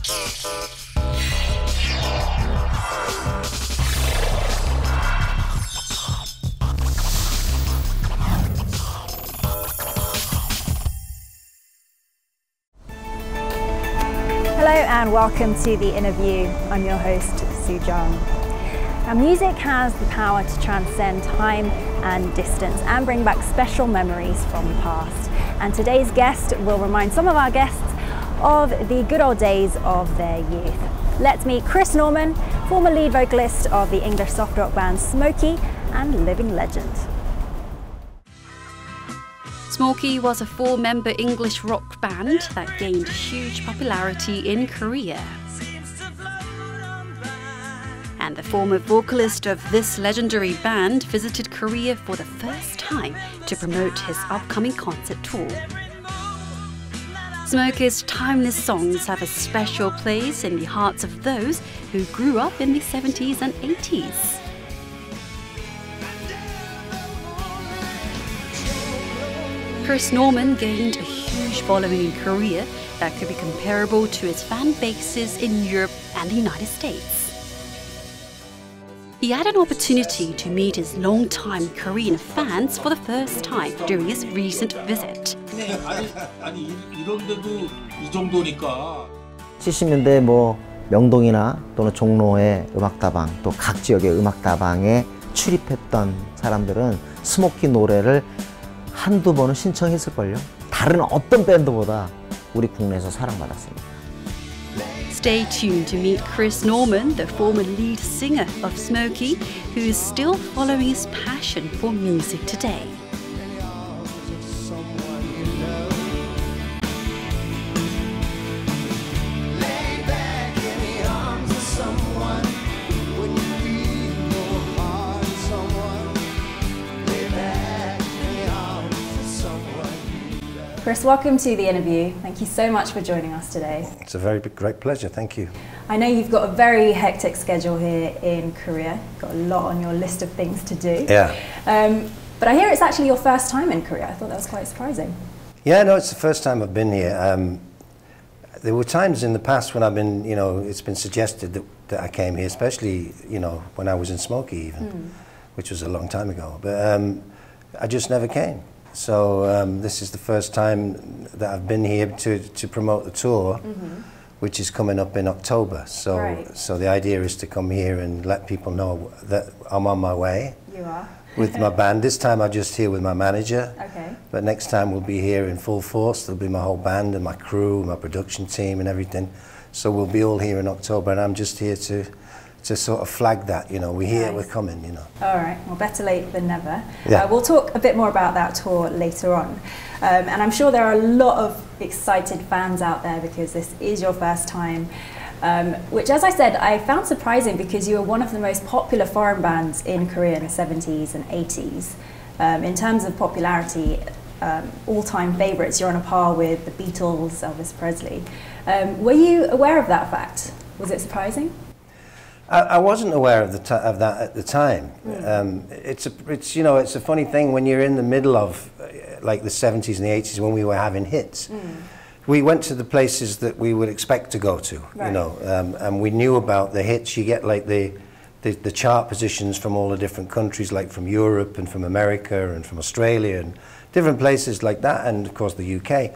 Hello and welcome to the Innerview. I'm your host, Soo Jung. Now, music has the power to transcend time and distance and bring back special memories from the past. And today's guest will remind some of our guests of the good old days of their youth. Let's meet Chris Norman, former lead vocalist of the English soft rock band Smokie and living legend. Smokie was a four-member English rock band that gained huge popularity in Korea. And the former vocalist of this legendary band visited Korea for the first time to promote his upcoming concert tour. Smokie's timeless songs have a special place in the hearts of those who grew up in the 70s and 80s. Chris Norman gained a huge following in Korea that could be comparable to his fan bases in Europe and the United States. He had an opportunity to meet his long-time Korean fans for the first time during his recent visit. 70년대 명동이나 또는 종로의 음악다방, 또 각 지역의 음악다방에 출입했던 사람들은 스모키 노래를 한두 번은 신청했을걸요. 다른 어떤 밴드보다 우리 국내에서 사랑받았습니다. Stay tuned to meet Chris Norman, the former lead singer of Smokie, who is still following his passion for music today. Chris, welcome to the Innerview. Thank you so much for joining us today. It's a great pleasure, thank you. I know you've got a very hectic schedule here in Korea. Got a lot on your list of things to do. Yeah. But I hear it's actually your first time in Korea. I thought that was quite surprising. Yeah, no, it's the first time I've been here. There were times in the past when I've been, it's been suggested that I came here, especially, when I was in Smokie even, which was a long time ago. But I just never came. So this is the first time that I've been here to promote the tour, which is coming up in October. So, so the idea is to come here and let people know that I'm on my way. You are? With my band. This time I'm just here with my manager. Okay. But next time we'll be here in full force. There'll be my whole band and my crew, my production team and everything. So we'll be all here in October, and I'm just here to sort of flag that, we're here, we're coming, All right, well, better late than never. Yeah. We'll talk a bit more about that tour later on. And I'm sure there are a lot of excited fans out there because this is your first time, which, as I said, I found surprising because you were one of the most popular foreign bands in Korea in the 70s and 80s. In terms of popularity, all-time favourites, you're on a par with the Beatles, Elvis Presley. Were you aware of that fact? Was it surprising? I wasn't aware of that at the time. It's a funny thing when you're in the middle of like the 70s and the 80s when we were having hits. We went to the places that we would expect to go to, and we knew about the hits. You get like the chart positions from all the different countries, like from Europe and from America and from Australia and different places like that, and of course the UK.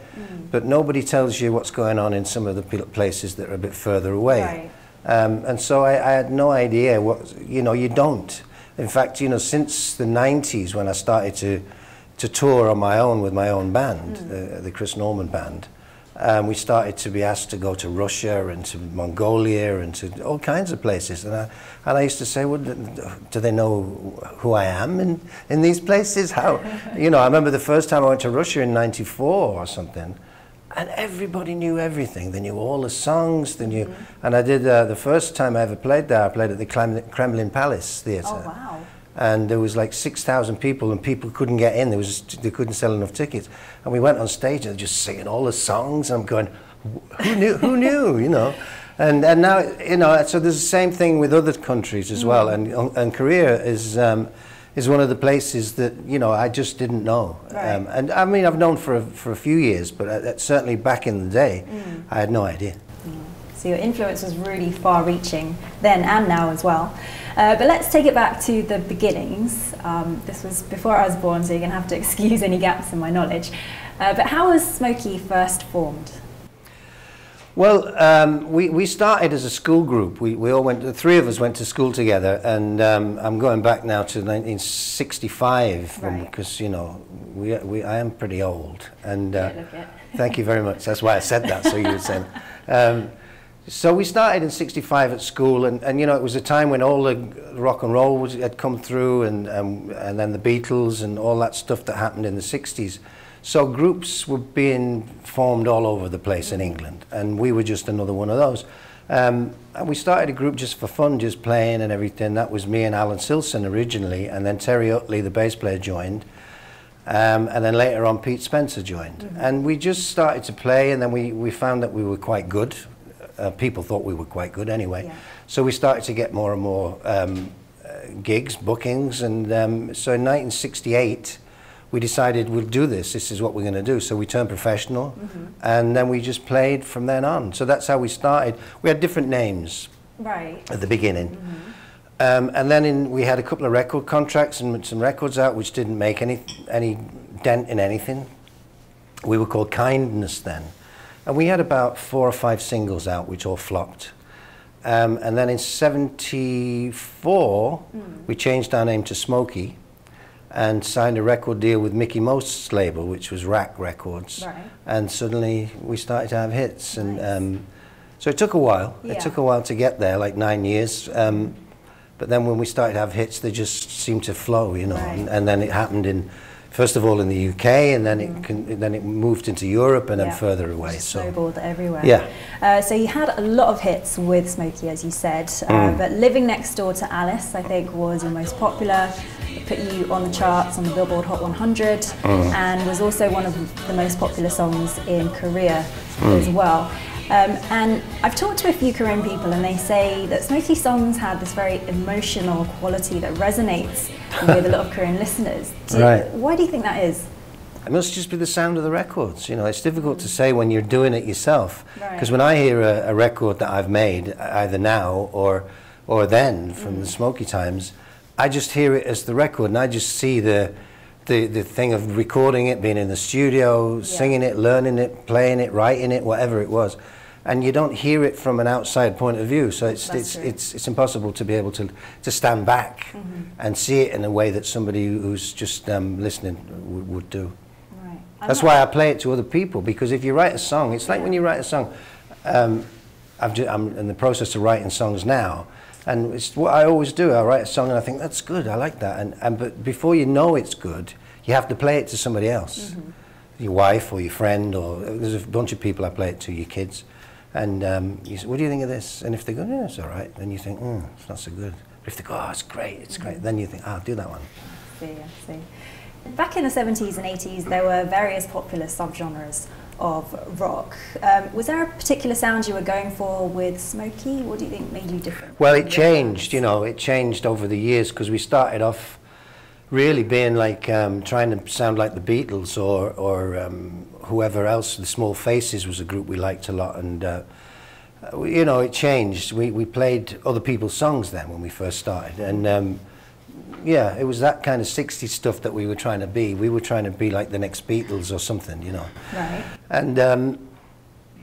But nobody tells you what's going on in some of the places that are a bit further away. Right. And so I had no idea what, you don't. In fact, since the 90s when I started to tour on my own with my own band, the Chris Norman band, we started to be asked to go to Russia and to Mongolia and to all kinds of places. And I used to say, well, do they know who I am in these places? How? I remember the first time I went to Russia in '94 or something. And everybody knew everything. They knew all the songs. They knew, and I did the first time I ever played there. I played at the Kremlin Palace Theatre. Oh wow! And there was like 6,000 people, and people couldn't get in. They couldn't sell enough tickets. And we went on stage and just singing all the songs. And I'm going, who knew? Who knew? And now So there's the same thing with other countries as well. And Korea is one of the places that I just didn't know. Right. And I mean, I've known for a few years, but certainly back in the day, I had no idea. So your influence was really far-reaching then and now as well. But let's take it back to the beginnings. This was before I was born, so you're going to have to excuse any gaps in my knowledge. But how was Smokie first formed? Well, we started as a school group. We all went, the three of us went to school together, and I'm going back now to 1965, because, you know, I am pretty old. And thank you very much. That's why I said that, so you would say. So we started in 65 at school, and you know, it was a time when all the rock and roll had come through, and then the Beatles and all that stuff that happened in the 60s. So groups were being formed all over the place in England, and we were just another one of those. And we started a group just for fun, just playing and everything. That was me and Alan Silson originally, and then Terry Utley, the bass player, joined. And then later on Pete Spencer joined. And we just started to play, and then we found that we were quite good. People thought we were quite good anyway. Yeah. So we started to get more and more gigs, bookings, and so in 1968, we decided we'll do this. This is what we're going to do. So we turned professional, and then we just played from then on. So that's how we started. We had different names at the beginning. And then we had a couple of record contracts and some records out which didn't make any dent in anything. We were called Kindness then. And we had about 4 or 5 singles out which all flopped. And then in '74, we changed our name to Smokie, and signed a record deal with Mickey Most's label, which was Rack Records. And suddenly we started to have hits. And so it took a while. It took a while to get there, like 9 years. But then when we started to have hits, they just seemed to flow, you know. And then it happened first of all in the UK, and then it moved into Europe, and then further away. So snowballed everywhere. Yeah. So you had a lot of hits with Smokie, as you said, but Living Next Door to Alice, I think, was your most popular. It put you on the charts on the Billboard Hot 100, and was also one of the most popular songs in Korea as well. And I've talked to a few Korean people, and they say that Smokie songs had this very emotional quality that resonates with a lot of Korean listeners. Why do you think that is? It must just be the sound of the records. You know, it's difficult to say when you're doing it yourself. Because when I hear a record that I've made, either now or then from the Smokie times, I just hear it as the record, and I just see the thing of recording it, being in the studio, singing it, learning it, playing it, writing it, whatever it was. And you don't hear it from an outside point of view, so it's impossible to be able to stand back and see it in a way that somebody who's just listening would do. That's why I play it to other people, because if you write a song, it's like when you write a song. I'm in the process of writing songs now, and it's what I always do. I write a song and I think, that's good, I like that, but before you know it's good, you have to play it to somebody else, your wife or your friend, or there's a bunch of people I play it to, your kids. And you say, what do you think of this? And if they go, yeah, it's all right, then you think, it's not so good. But if they go, oh, it's great, then you think, I'll do that one. I see. Back in the 70s and 80s, there were various popular subgenres of rock. Was there a particular sound you were going for with Smokie? What do you think made you different? Well, it changed, you know, it changed over the years, because we started off really being like trying to sound like the Beatles or whoever else. The Small Faces was a group we liked a lot, and you know, it changed. We played other people's songs then when we first started, and yeah, it was that kind of 60s stuff that we were trying to be. We were trying to be like the next Beatles or something, you know. And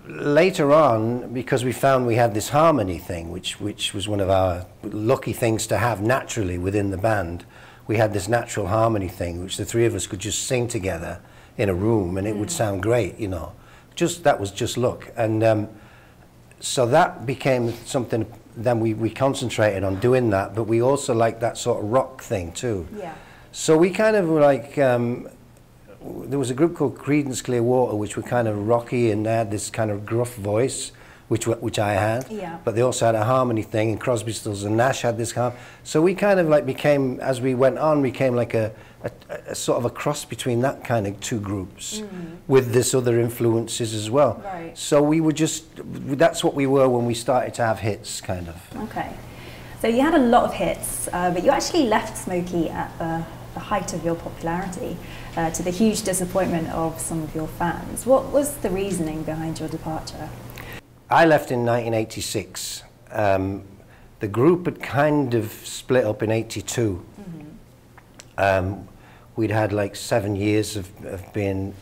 later on, because we found we had this harmony thing, which was one of our lucky things to have naturally within the band. We had this natural harmony thing, which the three of us could just sing together in a room, and it would sound great, you know. That was just luck. And so that became something. Then we concentrated on doing that, but we also liked that sort of rock thing too. So we kind of were like, there was a group called Creedence Clearwater, which were kind of rocky, and they had this kind of gruff voice, which I had, but they also had a harmony thing, and Crosby, Stills and Nash had this harmony. So we kind of like became, as we went on, became like a sort of a cross between that kind of two groups with this other influences as well. So we were that's what we were when we started to have hits, kind of. Okay. So you had a lot of hits, but you actually left Smokie at the height of your popularity, to the huge disappointment of some of your fans. What was the reasoning behind your departure? I left in 1986. The group had kind of split up in 82. We'd had like 7 years of being,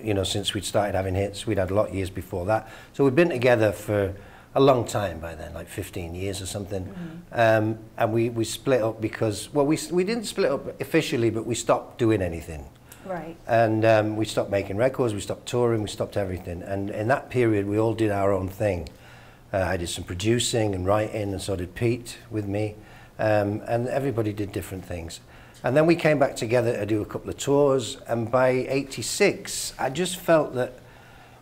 you know, since we'd started having hits. We'd had a lot of years before that. So we'd been together for a long time by then, like 15 years or something. And we split up because, well, we didn't split up officially, but we stopped doing anything. Right. And we stopped making records, we stopped touring, we stopped everything. And in that period, we all did our own thing. I did some producing and writing, and so did Pete with me. And everybody did different things. And then we came back together to do a couple of tours. And by 86, I just felt that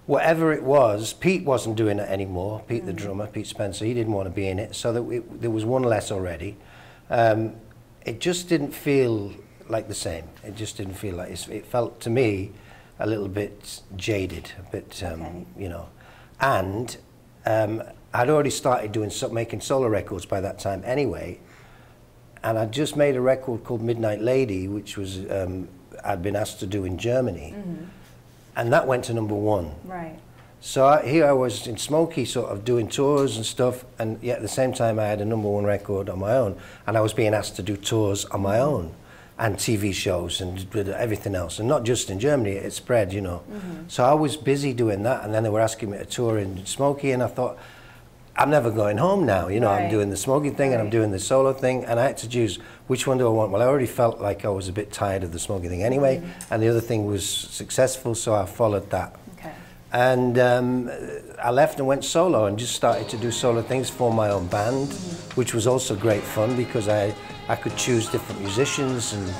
whatever it was, Pete wasn't doing it anymore. Pete, the drummer, Pete Spencer, he didn't want to be in it. So that there was one less already. It just didn't feel like the same. It just didn't feel like it felt to me a little bit jaded, a bit, you know. And I'd already started making solo records by that time anyway. And I'd just made a record called Midnight Lady, which was I'd been asked to do in Germany, and that went to #1. Right. So here I was in Smokie, sort of doing tours and stuff, and yet at the same time I had a #1 record on my own, and I was being asked to do tours on my own, and TV shows and everything else, and not just in Germany. It spread, you know. So I was busy doing that, and then they were asking me to tour in Smokie, and I thought, I'm never going home now, you know. I'm doing the Smokie thing and I'm doing the solo thing, and I had to choose which one do I want. Well, I already felt like I was a bit tired of the Smokie thing anyway, and the other thing was successful, so I followed that. Okay. And I left and went solo and just started to do solo things for my own band, which was also great fun because I could choose different musicians, and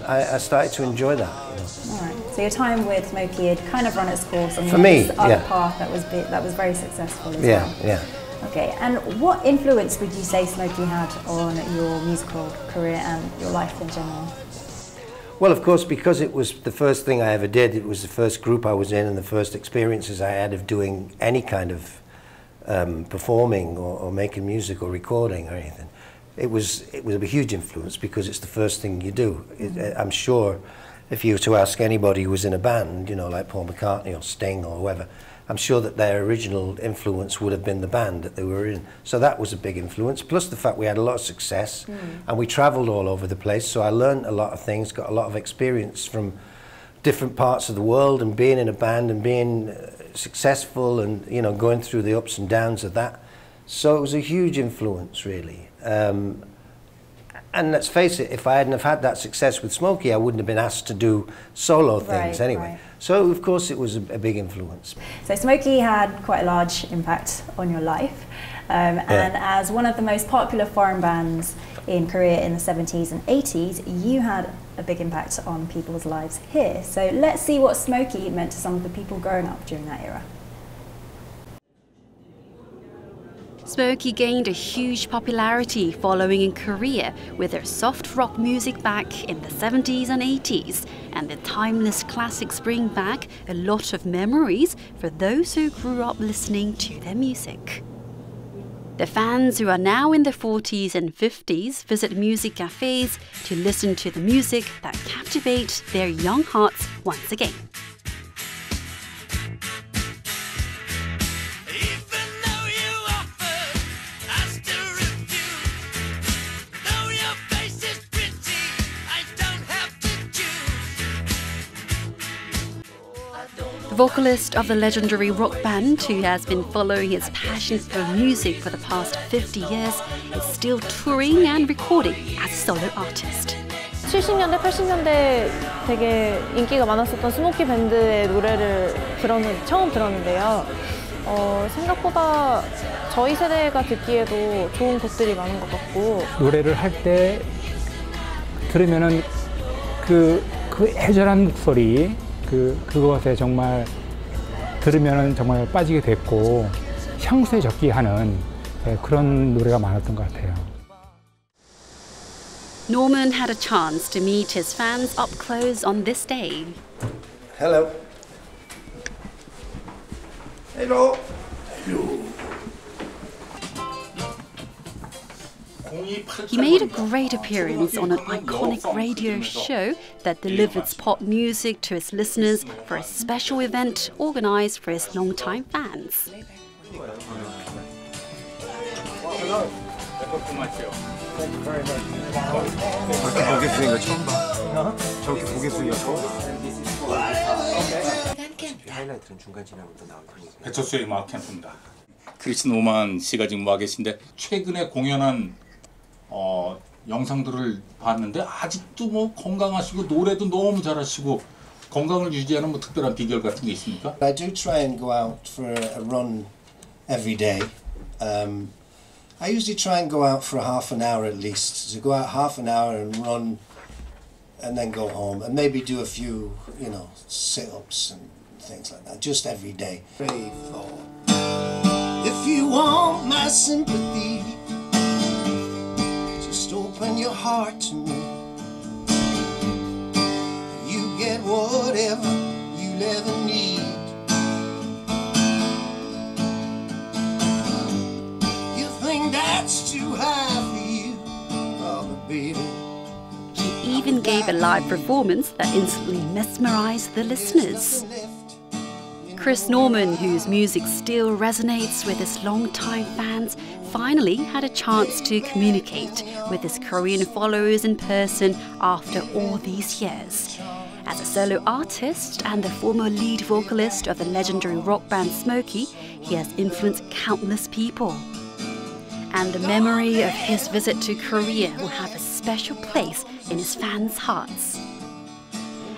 I started to enjoy that. You know. All right. So your time with Smokie had kind of run its course, and for me, this other path that was very successful as well. Yeah. Okay. And what influence would you say Smokie had on your musical career and your life in general? Well, of course, because it was the first thing I ever did. It was the first group I was in, and the first experiences I had of doing any kind of performing or making music or recording or anything. It was a huge influence because it's the first thing you do. I'm sure if you were to ask anybody who was in a band, you know, like Paul McCartney or Sting or whoever, I'm sure that their original influence would have been the band that they were in. So that was a big influence, plus the fact we had a lot of success and we travelled all over the place, so I learned a lot of things, got a lot of experience from different parts of the world, and being in a band and being successful and, you know, going through the ups and downs of that. So it was a huge influence, really. And let's face it, if I hadn't have had that success with Smokie, I wouldn't have been asked to do solo things anyway. Right. So of course it was a big influence. So Smokie had quite a large impact on your life, and as one of the most popular foreign bands in Korea in the 70s and 80s, you had a big impact on people's lives here. So let's see what Smokie meant to some of the people growing up during that era. Smokie gained a huge popularity following in Korea with their soft rock music back in the 70s and 80s, and their timeless classics bring back a lot of memories for those who grew up listening to their music. The fans who are now in their 40s and 50s visit music cafes to listen to the music that captivates their young hearts once again. Vocalist of the legendary rock band, who has been following his passion for music for the past 50 years, is still touring and recording as a solo artist. 70년대, 80년대 되게 인기가 많았었던 스모키 밴드의 노래를 처음 들었는데요. 생각보다 저희 세대가 듣기에도 좋은 곡들이 많은 것 같고, 노래를 할 때 들으면은 그 애절한 목소리, 그것에 정말 들으면은 정말 빠지게 됐고 향수에 적기 하는 그런 노래가 많았던 것 같아요. Norman had a chance to meet his fans up close on this day. Hello. Hello. Hello. He made a great appearance on an iconic radio show that delivered pop music to his listeners for a special event organised for his longtime fans. 배철수의 음악 캠프입니다. 크리스 노만 씨가 지금 와 계신데 최근에 공연한 영상들을 봤는데 아직도 뭐 건강하시고 노래도 너무 잘하시고 건강을 유지하는 뭐 특별한 비결 같은 게 있습니까? I do try and go out for a run every day. I usually try and go out for half an hour at least. So go out half an hour and run and then go home and maybe do a few, you know, sit-ups and things like that, just every day. Brave thought. If you want my sympathy, just open your heart to me. You get whatever you'll ever need. You think that's too high for you, oh, but baby. He even gave a live performance that instantly mesmerized the listeners. Chris Norman, whose music still resonates with his longtime fans, finally had a chance to communicate with his Korean followers in person after all these years. As a solo artist and the former lead vocalist of the legendary rock band Smokie, he has influenced countless people. And the memory of his visit to Korea will have a special place in his fans' hearts.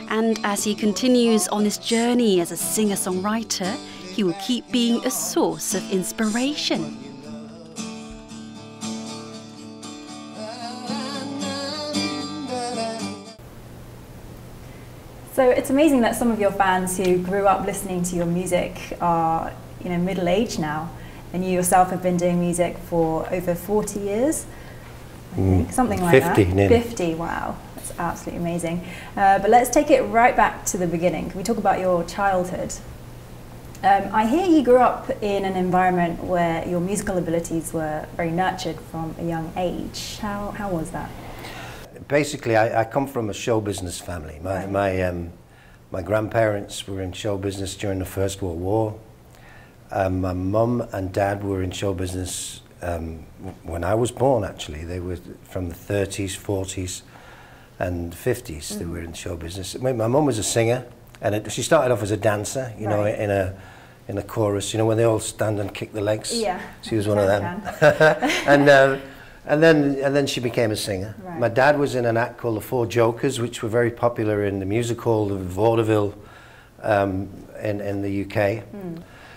And as he continues on his journey as a singer-songwriter, he will keep being a source of inspiration. So it's amazing that some of your fans who grew up listening to your music are, middle-aged now, and you yourself have been doing music for over 40 years, I think, something like 50, that. nearly. 50, wow. Absolutely amazing. But let's take it right back to the beginning. Can we talk about your childhood? I hear you grew up in an environment where your musical abilities were very nurtured from a young age. How was that? Basically, I come from a show business family. My grandparents were in show business during the First World War. My mum and dad were in show business when I was born, actually. They were from the 30s, 40s. And 50s, they were in show business. My mum was a singer, and she started off as a dancer, in a chorus, when they all stand and kick the legs. Yeah, she was one of them. and then she became a singer. Right. My dad was in an act called The Four Jokers, which were very popular in the music hall of vaudeville in the UK.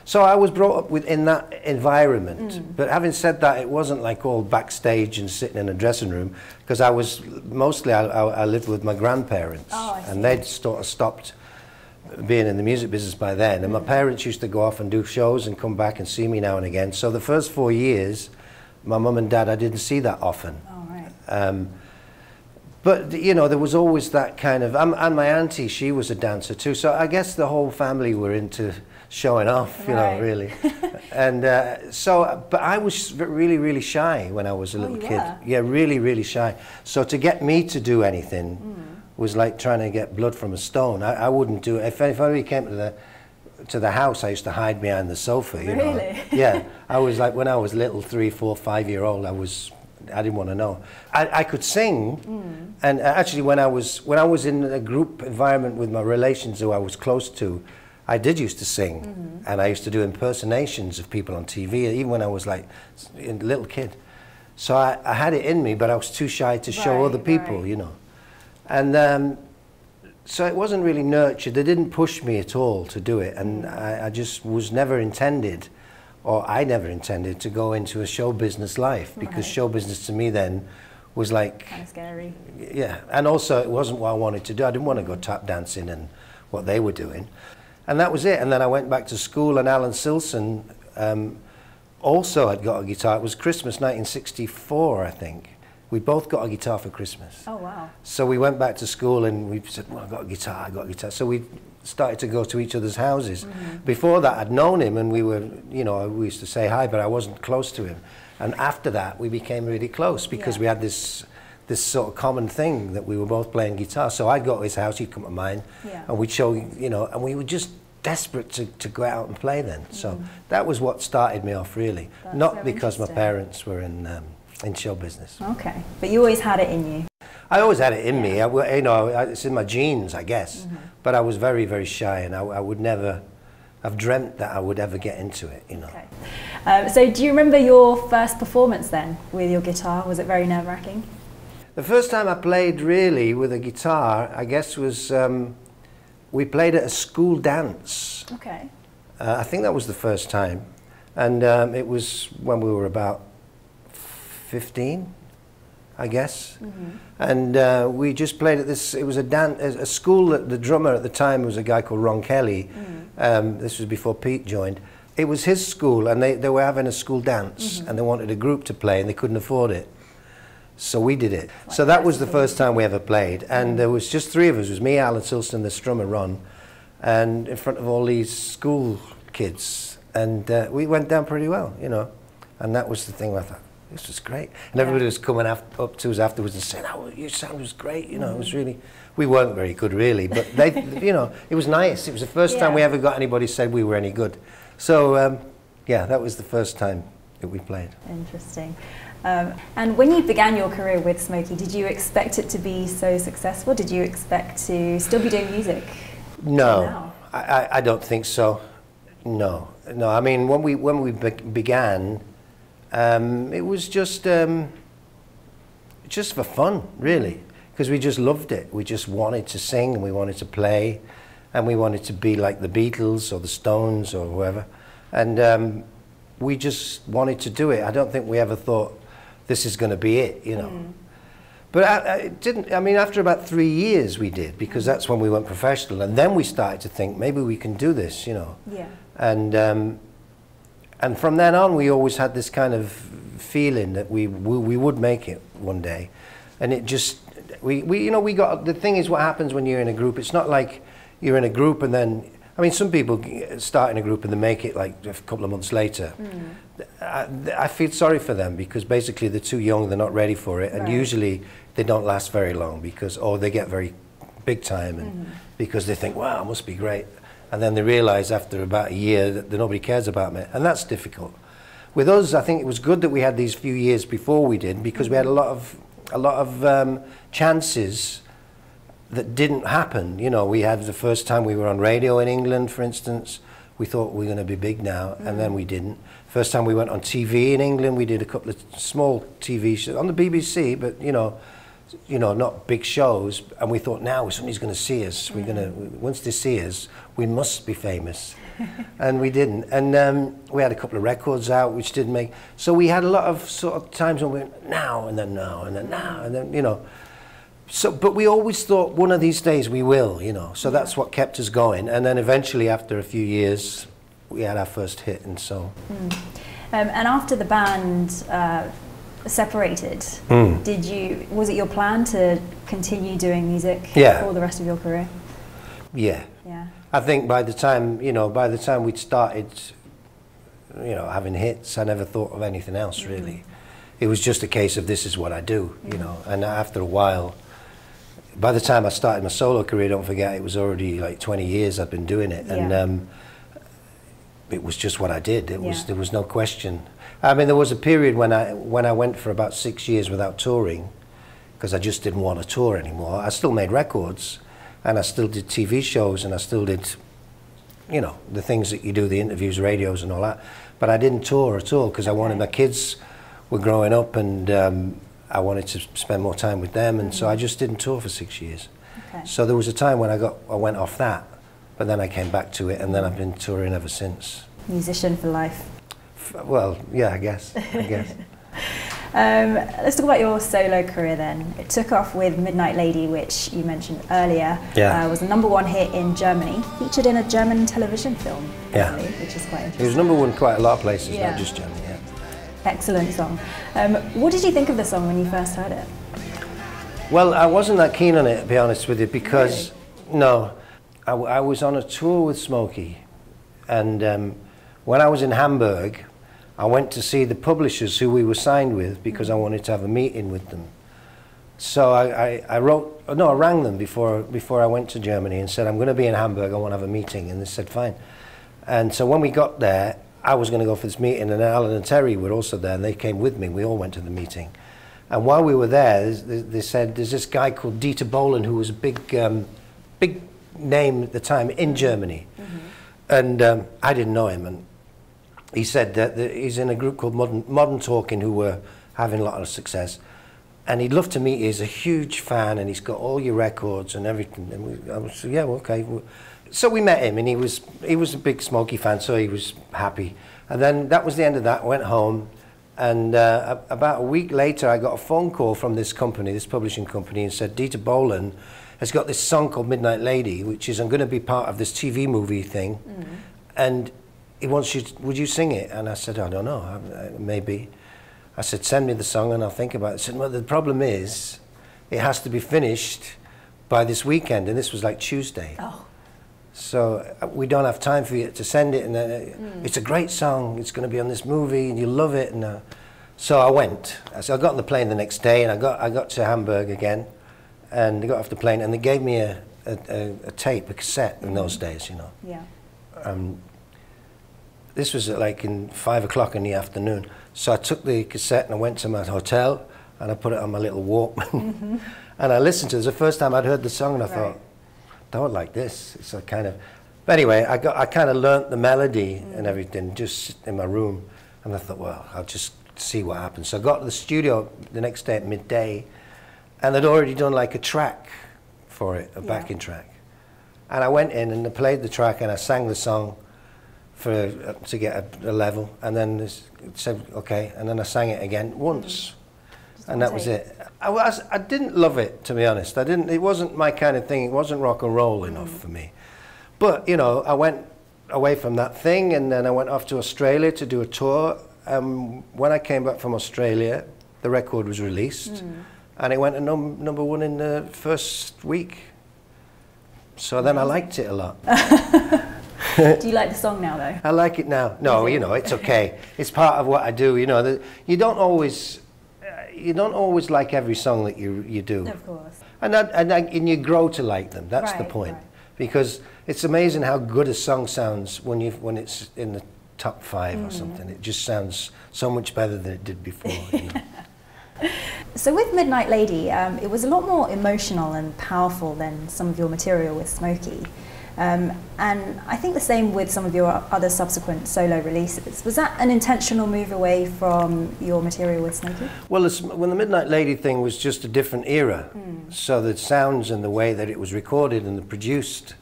So I was brought up within that environment. But having said that, it wasn't like all backstage and sitting in a dressing room, because I lived with my grandparents. And they'd sort of stopped being in the music business by then. And my parents used to go off and do shows and come back and see me now and again. So the first 4 years, my mum and dad, I didn't see that often. Oh, right. But, there was always that kind of, and my auntie, she was a dancer too. So I guess the whole family were into showing off, really. And but I was really, really shy when I was a little kid. Were? Yeah, really, really shy. So to get me to do anything was like trying to get blood from a stone. I wouldn't do it. If anybody came to the house, I used to hide behind the sofa, Really? Yeah, I was like, when I was little, 3, 4, 5-year-old, I didn't want to know. I could sing, and actually when I was in a group environment with my relations who I was close to, I did used to sing, and I used to do impersonations of people on TV, even when I was like a little kid. So I had it in me, but I was too shy to show other people, And so it wasn't really nurtured. They didn't push me at all to do it, and I just was never intended, or I never intended to go into a show business life, because show business to me then was like... Kind of scary. Yeah, and also it wasn't what I wanted to do. I didn't want to go tap dancing and what they were doing. And that was it. And then I went back to school, and Alan Silson also had got a guitar. It was Christmas 1964, I think. We both got a guitar for Christmas. Oh, wow. So we went back to school and we said, well, I got a guitar. So we started to go to each other's houses. Before that, I'd known him, and we were, you know, we used to say hi, but I wasn't close to him. And after that, we became really close because we had this sort of common thing that we were both playing guitar. So I'd go to his house, he'd come to mine, and we'd show, you know, and we were just desperate to go out and play then. So that was what started me off, really. That's not so because my parents were in show business. Okay, but you always had it in you. I always had it in me. You know, it's in my genes, I guess. But I was very, very shy, and I would never have dreamt that I would ever get into it, you know. Okay. So do you remember your first performance then with your guitar? Was it very nerve-wracking? The first time I played really with a guitar, I guess, was we played at a school dance. Okay. I think that was the first time. And it was when we were about 15, I guess. And we just played at this, it was a school that the drummer at the time was a guy called Ron Kelly. This was before Pete joined. It was his school, and they were having a school dance, and they wanted a group to play, and they couldn't afford it. So we did it. So that was the first time we ever played, and there was just three of us. It was me, Alan Silston, the strummer, Ron, and in front of all these school kids, and we went down pretty well, you know. And that was the thing where I thought, this was great. And everybody was coming up to us afterwards and saying, oh, your sound was great, you know, it was really, we weren't very good really, but they, you know, it was nice. It was the first time we ever got anybody said we were any good. So, yeah, that was the first time that we played. Interesting. And when you began your career with Smokie, did you expect it to be so successful? Did you expect to still be doing music? No, I don't think so. No, no. I mean, when we began, it was just for fun, really, because we just loved it. We just wanted to sing, and we wanted to play, and we wanted to be like the Beatles or the Stones or whoever, and we just wanted to do it. I don't think we ever thought this is going to be it, you know. But it didn't. I mean, after about 3 years, we did, because that's when we went professional, and then we started to think maybe we can do this, you know. Yeah. And from then on, we always had this kind of feeling that we would make it one day, and it just you know, we got, the thing is, what happens when you're in a group, it's not like you're in a group and then, I mean, some people start in a group and they make it like a couple of months later. I feel sorry for them, because basically they're too young, they're not ready for it, and usually they don't last very long, because, or they get very big time, and because they think, wow, it must be great, and then they realize after about a year that nobody cares about me, and that's difficult. With us, I think it was good that we had these few years before we did, because we had a lot of chances that didn't happen. You know, we had the first time we were on radio in England, for instance. We thought we were going to be big now, and then we didn't. First time we went on TV in England, we did a couple of small TV shows on the BBC, but you know, not big shows. And we thought, now somebody's going to see us. We're going to, once they see us, we must be famous. And we didn't. And we had a couple of records out which didn't make. So we had a lot of sort of times when we went now and then now and then now and then, you know. So, but we always thought one of these days we will, you know. So that's what kept us going. And then eventually, after a few years, we had our first hit, and so. And after the band separated, was it your plan to continue doing music for the rest of your career? Yeah. Yeah. I think by the time we'd started, you know, having hits, I never thought of anything else really. It was just a case of this is what I do, you know. And after a while, by the time I started my solo career, don't forget, it was already like 20 years I'd been doing it, and it was just what I did. There was no question. I mean, there was a period when I went for about 6 years without touring, because I just didn't want to tour anymore. I still made records, and I still did TV shows, and I still did, you know, the things that you do, the interviews, radios, and all that. But I didn't tour at all, because I wanted, my kids were growing up, and I wanted to spend more time with them, and so I just didn't tour for 6 years. So there was a time when I went off that, but then I came back to it, and then I've been touring ever since. Musician for life. Well, yeah, I guess. Let's talk about your solo career then. It took off with Midnight Lady, which you mentioned earlier. Was the #1 hit in Germany, featured in a German television film, which is quite interesting. It was #1 quite a lot of places, not just Germany. Excellent song. What did you think of the song when you first heard it? Well, I wasn't that keen on it, to be honest with you, because, no, I was on a tour with Smokie, and when I was in Hamburg, I went to see the publishers who we were signed with because I wanted to have a meeting with them. So I rang them before I went to Germany and said, I'm going to be in Hamburg, I want to have a meeting, and they said fine. And so when we got there, I was going to go for this meeting, and Alan and Terry were also there, and they came with me. We all went to the meeting. And while we were there, they said, there's this guy called Dieter Bohlen, who was a big name at the time in Germany. And I didn't know him. And he said that he's in a group called Modern Talking, who were having a lot of success. And he'd love to meet you. He's a huge fan, and he's got all your records and everything. And I was, yeah, well, okay. So we met him, and he was a big Smokie fan, so he was happy. And then that was the end of that. I went home, and about a week later, I got a phone call from this company, this publishing company, and said, Dieter Bohlen has got this song called Midnight Lady, which is, I'm going to be part of this TV movie thing, and he wants you, would you sing it? And I said, I don't know, maybe. I said, send me the song and I'll think about it. I said, well, the problem is, it has to be finished by this weekend, and this was like Tuesday. Oh. So we don't have time for you to send it, and it's a great song, it's going to be on this movie, and you'll love it. And so I went. So I got on the plane the next day, and I got to Hamburg again, and I got off the plane, and they gave me a tape, a cassette in those days, you know. Yeah. This was at like in 5 o'clock in the afternoon. So I took the cassette and I went to my hotel, and I put it on my little Walkman, and I listened to it. It was the first time I'd heard the song, and I thought, I don't like this. It's a kind of, but anyway, I kind of learnt the melody and everything just in my room, and I thought, well, I'll just see what happens. So I got to the studio the next day at midday, and they'd already done like a track for it, a backing track. And I went in and I played the track, and I sang the song to get a level, and then it said okay, and then I sang it again once, and that was it. I didn't love it, to be honest. It wasn't my kind of thing. It wasn't rock and roll enough for me. But you know, I went away from that thing, and then I went off to Australia to do a tour. When I came back from Australia, the record was released, and it went to number one in the first week. So then I liked it a lot. Do you like the song now, though? I like it now. No, you know, it's okay. It's part of what I do. You know, you don't always like every song that you do. Of course. And you grow to like them. That's the point. Right. Because it's amazing how good a song sounds when it's in the top 5 or something. It just sounds so much better than it did before. You know? So with Midnight Lady, it was a lot more emotional and powerful than some of your material with Smokie. And I think the same with some of your other subsequent solo releases. Was that an intentional move away from your material with Smokie? Well, when the Midnight Lady thing was just a different era, so the sounds and the way that it was recorded and produced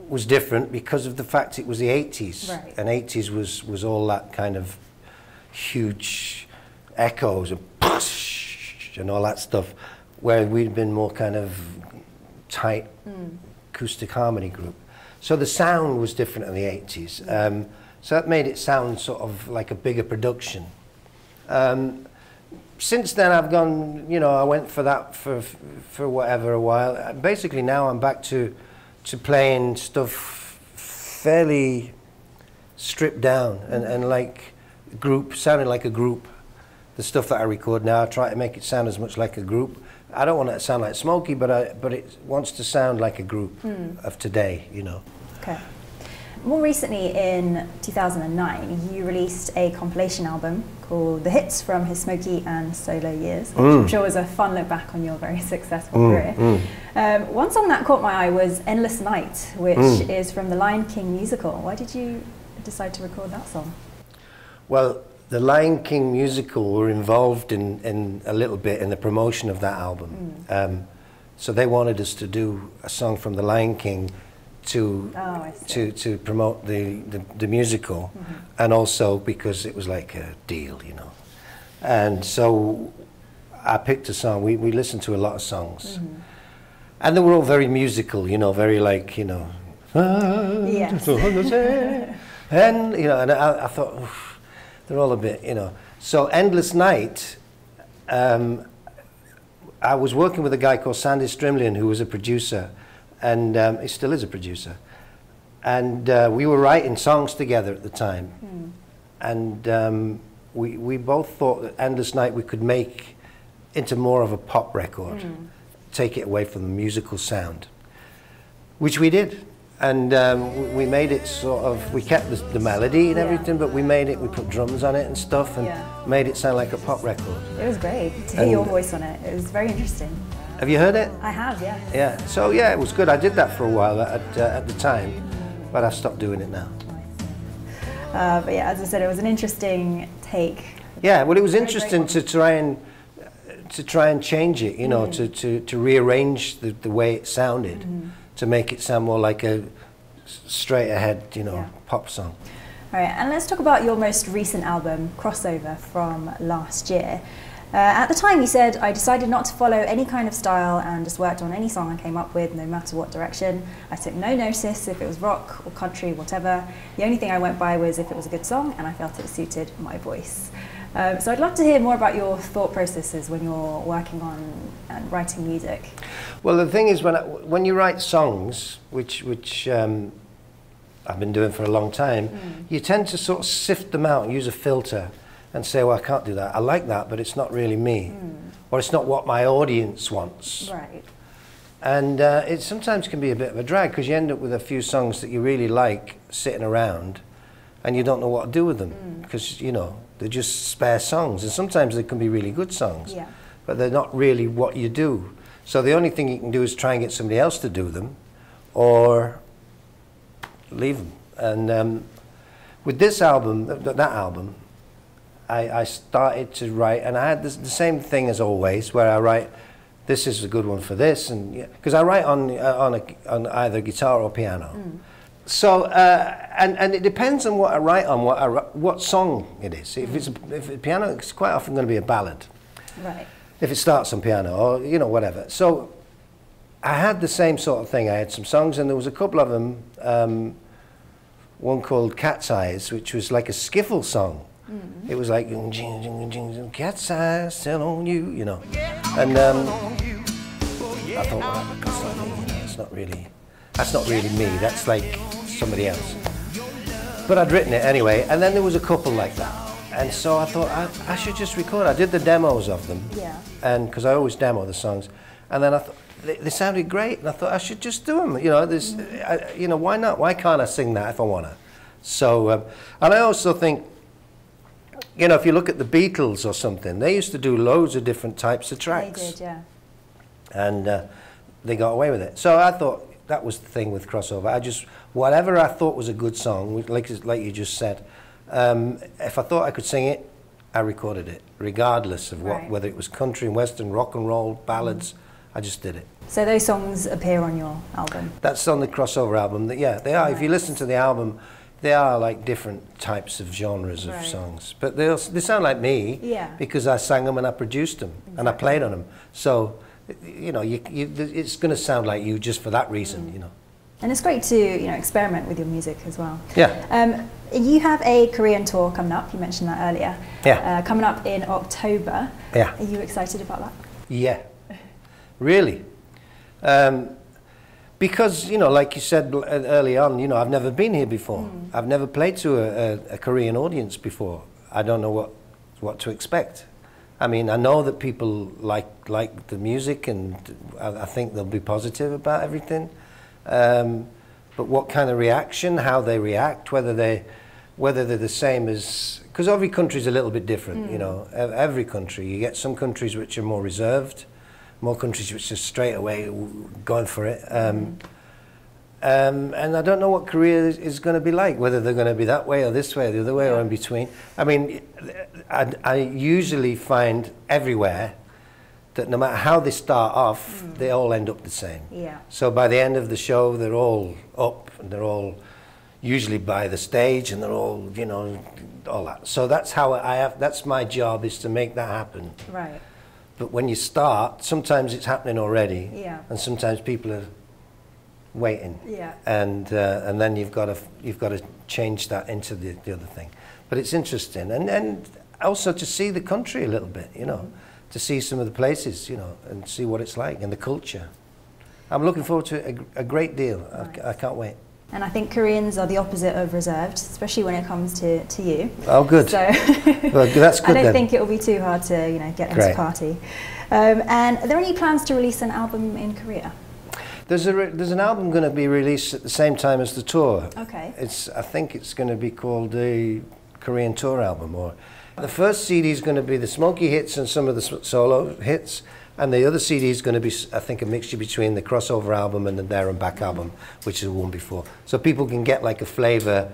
was different because of the fact it was the 80s. Right. And 80s was all that kind of huge echoes and all that stuff, where we'd been more kind of tight acoustic harmony group. So the sound was different in the 80s. So that made it sound sort of like a bigger production. Since then I've gone, you know, I went for that for whatever a while. Basically now I'm back to playing stuff fairly stripped down and like sounding like a group. The stuff that I record now, I try to make it sound as much like a group. I don't want it to sound like Smokie, but it wants to sound like a group of today, you know. Okay. More recently, in 2009, you released a compilation album called The Hits from his Smokie and solo years, which I'm sure was a fun look back on your very successful career. One song that caught my eye was Endless Night, which is from the Lion King musical. Why did you decide to record that song? Well, the Lion King musical were involved in a little bit in the promotion of that album. So they wanted us to do a song from the Lion King to promote the musical, and also because it was like a deal, you know. And so I picked a song. We listened to a lot of songs, and they were all very musical, you know, very like, you know, yes. And you know, and I thought, oof, they're all a bit, you know. So Endless Night, I was working with a guy called Sandy Stumlin, who was a producer, and he still is a producer. And we were writing songs together at the time, and we both thought that Endless Night we could make into more of a pop record, take it away from the musical sound, which we did. And we made it sort of, we kept the melody and everything, but we made it, we put drums on it and stuff, and made it sound like a pop record. It was great to hear your voice on it. It was very interesting. Have you heard it? I have, yeah. Yeah, so yeah, it was good. I did that for a while at the time, but I've stopped doing it now. Nice. But yeah, as I said, it was an interesting take. Yeah, well, it was interesting to try and change it, you know, to rearrange the way it sounded, to make it sound more like a straight ahead, you know, pop song. All right, and let's talk about your most recent album, Crossover, from last year. At the time you said, I decided not to follow any kind of style and just worked on any song I came up with, no matter what direction. I took no notice if it was rock or country, whatever. The only thing I went by was if it was a good song and I felt it suited my voice. So I'd love to hear more about your thought processes when you're working on and writing music. Well, the thing is, when you write songs, which I've been doing for a long time, you tend to sort of sift them out and use a filter and say, well, I can't do that. I like that, but it's not really me. Or it's not what my audience wants. Right. And it sometimes can be a bit of a drag, because you end up with a few songs that you really like sitting around and you don't know what to do with them, because, you know, they're just spare songs. And sometimes they can be really good songs, but they're not really what you do. So the only thing you can do is try and get somebody else to do them, or leave them. And with this album, that album, I started to write, and I had the same thing as always, where I write, this is a good one for this, and because I write on either guitar or piano. So and it depends on what I write on, what song it is. If it's piano, it's quite often going to be a ballad. Right. If it starts on piano, or you know, whatever. So I had the same sort of thing. I had some songs, and there was a couple of them. One called Cat's Eyes, which was like a skiffle song. It was like cat's eyes still on you, you know. And I thought, well, that's not really me. That's like somebody else. But I'd written it anyway, and then there was a couple like that. And so I thought I should just record. I did the demos of them, and because I always demo the songs, and then I thought they sounded great, and I thought I should just do them. You know, you know, why not? Why can't I sing that if I wanna? So, and I also think, you know, if you look at the Beatles or something, they used to do loads of different types of tracks. They did, yeah. And they got away with it. So I thought that was the thing with Crossover. Whatever I thought was a good song, like you just said, if I thought I could sing it, I recorded it, regardless of whether it was country and western, rock and roll, ballads. I just did it. So those songs appear on your album? That's on the Crossover album. Yeah, they are. Nice. If you listen to the album, they are like different types of genres of songs, but they sound like me because I sang them and I produced them and I played on them. So, you know, it's going to sound like you just for that reason, you know. And it's great to, you know, experiment with your music as well. Yeah. You have a Korean tour coming up. You mentioned that earlier. Yeah. Coming up in October. Yeah. Are you excited about that? Yeah. Really. Because, you know, like you said early on, you know, I've never been here before. I've never played to a Korean audience before. I don't know what to expect. I mean, I know that people like the music, and I think they'll be positive about everything. But what kind of reaction, how they react, whether they're the same as, because every country's a little bit different, you know. Every country, you get some countries which are more reserved, more countries which are straight away going for it. And I don't know what Korea is going to be like, whether they're going to be that way or this way or the other way or in between. I mean, I usually find everywhere that no matter how they start off, they all end up the same. Yeah. So by the end of the show, they're all up, and they're all usually by the stage, and they're all, you know, all that. So that's how that's my job, is to make that happen. Right. But when you start, sometimes it's happening already, and sometimes people are waiting, and then you've got to change that into the other thing. But it's interesting, and also to see the country a little bit, you know, to see some of the places, you know, and see what it's like and the culture. I'm looking forward to it a great deal. Nice. I can't wait. And I think Koreans are the opposite of reserved, especially when it comes to you. Oh, good. So well, that's good. I don't then. think it will be too hard to get them to party. And are there any plans to release an album in Korea? There's an album going to be released at the same time as the tour. Okay. I think it's going to be called the Korean Tour album. Or the first CD is going to be the Smokie hits and some of the solo hits. And the other CD is going to be, I think, a mixture between the crossover album and the There and Back album, which is the one before. So people can get like a flavour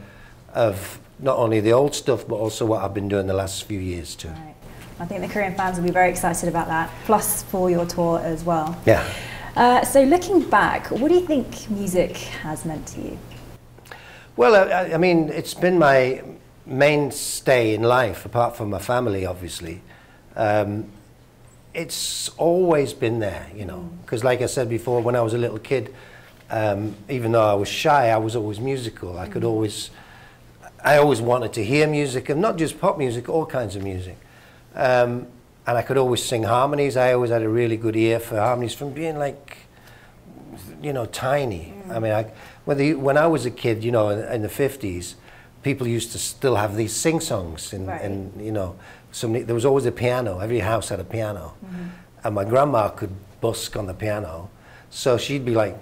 of not only the old stuff, but also what I've been doing the last few years too. Right. I think the Korean fans will be very excited about that, plus for your tour as well. Yeah. So looking back, what do you think music has meant to you? Well, I mean, it's been my mainstay in life, apart from my family, obviously. It's always been there, you know, because like I said before, when I was a little kid, even though I was shy, I was always musical. I always wanted to hear music, and not just pop music, all kinds of music. And I could always sing harmonies. I always had a really good ear for harmonies from being like, you know, tiny. I mean, when I was a kid, you know, in the 50s, people used to still have these sing-songs, and you know, there was always a piano. Every house had a piano, and my grandma could busk on the piano, so she'd be like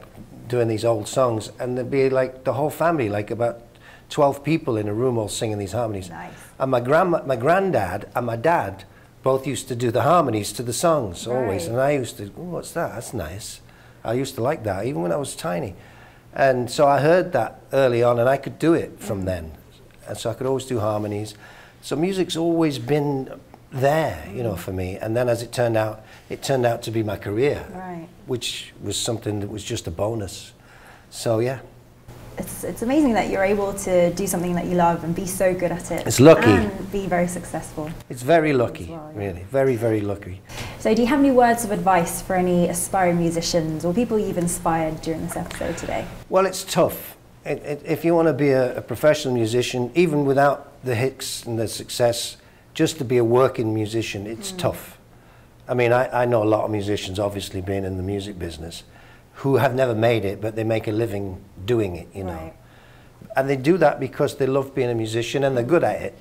doing these old songs, and there'd be like the whole family, like about 12 people in a room, all singing these harmonies. Nice. And my granddad and my dad both used to do the harmonies to the songs always, and I used to, oh, what's that? That's nice. I used to like that, even when I was tiny, and so I heard that early on, and I could do it from then. And so I could always do harmonies. So music's always been there, you know, for me. And then as it turned out to be my career, which was something that was just a bonus. So yeah. It's amazing that you're able to do something that you love and be so good at it. It's lucky. And be very successful. It's very lucky, really. Very, very lucky. So do you have any words of advice for any aspiring musicians or people you've inspired during this episode today? Well, it's tough. If you want to be a professional musician, even without the hits and the success, just to be a working musician, it's tough. I mean, I know a lot of musicians, obviously being in the music business, who have never made it, but they make a living doing it, you know. And they do that because they love being a musician and they're good at it.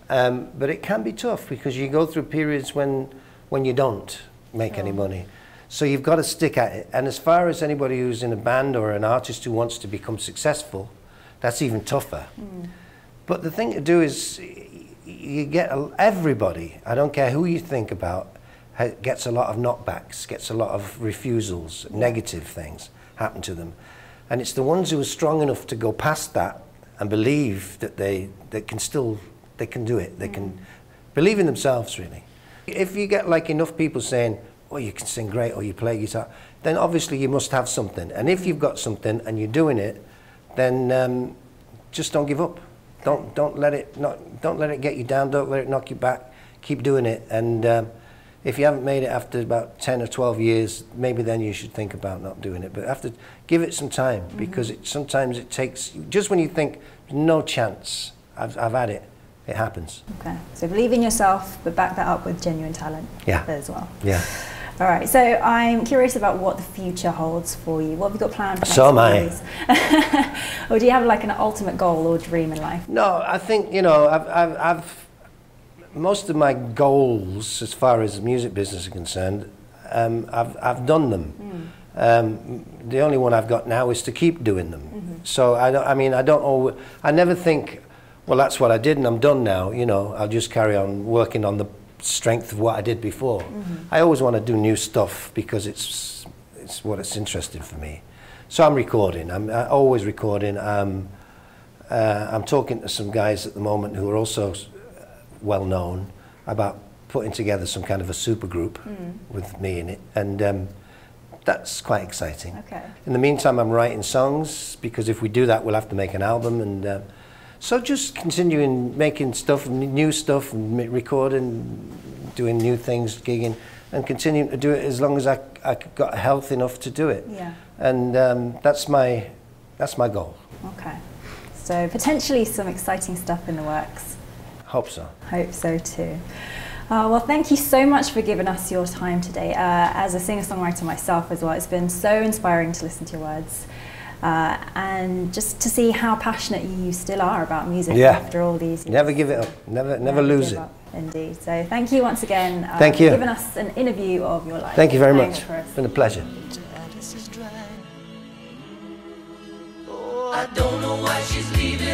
But it can be tough because you go through periods when you don't make any money. So you've got to stick at it. And as far as anybody who's in a band or an artist who wants to become successful, that's even tougher. But the thing to do is you get everybody, I don't care who you think about, gets a lot of knockbacks, gets a lot of refusals, negative things happen to them. And it's the ones who are strong enough to go past that and believe that they can do it. They can believe in themselves, really. If you get like enough people saying, oh, you can sing great or you play guitar, then obviously you must have something. And if you've got something and you're doing it, then just don't give up. Don't let it get you down. Don't let it knock you back. Keep doing it. And if you haven't made it after about 10 or 12 years, maybe then you should think about not doing it. But have to give it some time because sometimes it takes, just when you think no chance, I've had it, it happens. Okay. So believe in yourself, but back that up with genuine talent as well. Yeah. All right, so I'm curious about what the future holds for you. What have you got planned for next So am I. Or do you have like an ultimate goal or dream in life? No, I think, you know, I've most of my goals as far as the music business is concerned, I've done them. The only one I've got now is to keep doing them. So I never think, well, that's what I did and I'm done now, you know, I'll just carry on working on the strength of what I did before. I always want to do new stuff because it's what's interesting for me. So I'm recording. I'm always recording. I'm talking to some guys at the moment who are also well known about putting together some kind of a super group with me in it, and that's quite exciting. Okay. In the meantime, I'm writing songs because if we do that, we'll have to make an album, and so just continuing making stuff, new stuff, and recording, doing new things, gigging, and continuing to do it as long as I got health enough to do it. Yeah. And that's my goal. Okay. So potentially some exciting stuff in the works. Hope so. Hope so too. Well, thank you so much for giving us your time today. As a singer-songwriter myself as well, it's been so inspiring to listen to your words. And just to see how passionate you still are about music after all these years. Never give it up. Never lose it. Indeed. So thank you once again thank you. for giving us an interview of your life. Thank you very much. It's been a pleasure. I don't know why she's leaving.